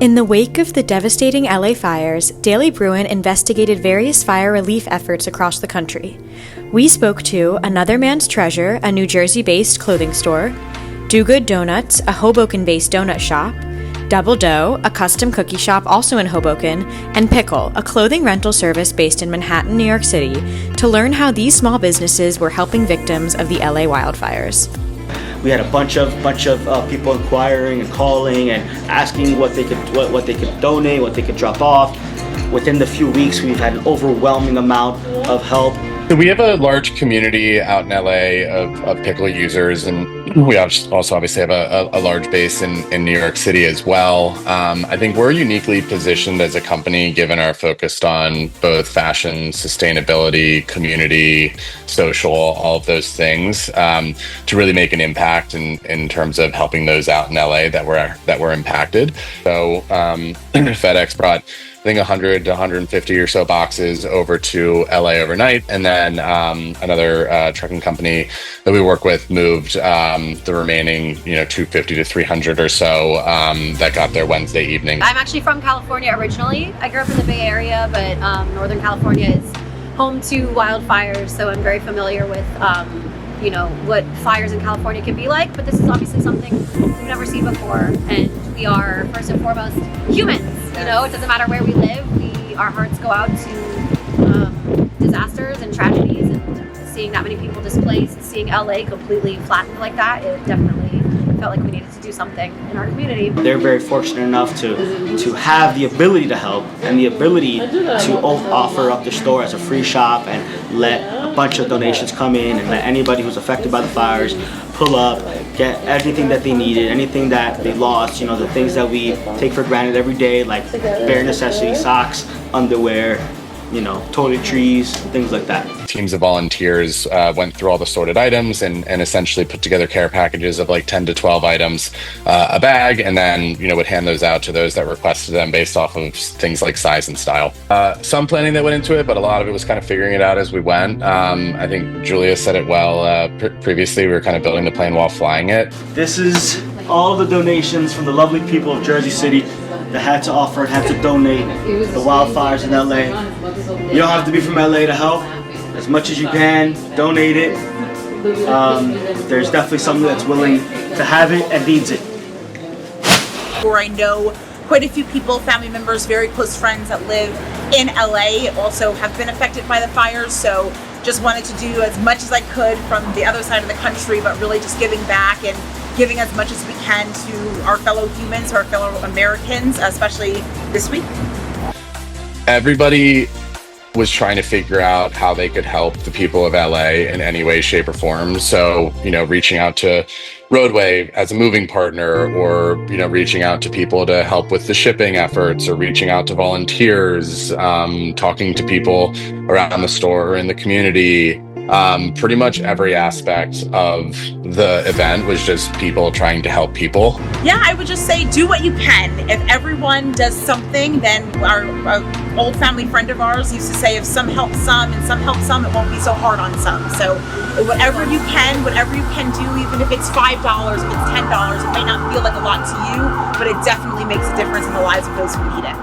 In the wake of the devastating LA fires, Daily Bruin investigated various fire relief efforts across the country. We spoke to Another Man's Treasure, a New Jersey-based clothing store, Do Good Donuts, a Hoboken-based donut shop, Double Dough, a custom cookie shop also in Hoboken, and Pickle, a clothing rental service based in Manhattan, New York City, to learn how these small businesses were helping victims of the LA wildfires. We had a bunch of people inquiring and calling and asking what they could donate, what they could drop off. Within the few weeks, we've had an overwhelming amount of help. So we have a large community out in LA of pickle users, and we also obviously have a large base in New York City as well. I think we're uniquely positioned as a company, given our focus on both fashion, sustainability, community, social, all of those things, to really make an impact in terms of helping those out in LA that were impacted. So FedEx brought, I think, 100 to 150 or so boxes over to LA overnight. And then another trucking company that we work with moved the remaining 250 to 300 or so that got there Wednesday evening. I'm actually from California originally. I grew up in the Bay Area, but Northern California is home to wildfires, so I'm very familiar with what fires in California can be like. But this is obviously something we've never seen before, and we are first and foremost humans. It doesn't matter where we live. Our hearts go out to disasters and tragedies, and seeing that many people displaced, seeing LA completely flattened like that, it definitely felt like we needed to do something in our community. They're very fortunate enough to have the ability to help and the ability to offer up their store as a free shop and let a bunch of donations come in and let anybody who's affected by the fires pull up, get everything that they needed, anything that they lost, the things that we take for granted every day, like bare necessity, socks, underwear, toiletries, things like that. Teams of volunteers went through all the sorted items and essentially put together care packages of like 10 to 12 items a bag, and then would hand those out to those that requested them based off of things like size and style. Some planning that went into it, but a lot of it was kind of figuring it out as we went. I think Julia said it well previously. We were kind of building the plane while flying it. This is all the donations from the lovely people of Jersey City that had to offer and had to donate the wildfires in LA. You don't have to be from LA to help. As much as you can, donate it. There's definitely someone that's willing to have it and needs it. Where I know quite a few people, family members, very close friends that live in LA also have been affected by the fires, so just wanted to do as much as I could from the other side of the country, but really just giving back and giving as much as we can to our fellow humans, our fellow Americans, especially this week. Everybody was trying to figure out how they could help the people of LA in any way, shape, or form. So, reaching out to Roadway as a moving partner, or, reaching out to people to help with the shipping efforts, or reaching out to volunteers, talking to people around the store or in the community. Pretty much every aspect of the event was just people trying to help people. Yeah, I would just say do what you can. If everyone does something, then our old family friend of ours used to say, if some help some and some help some, it won't be so hard on some. So whatever you can do, even if it's $5, if it's $10, it might not feel like a lot to you, but it definitely makes a difference in the lives of those who need it.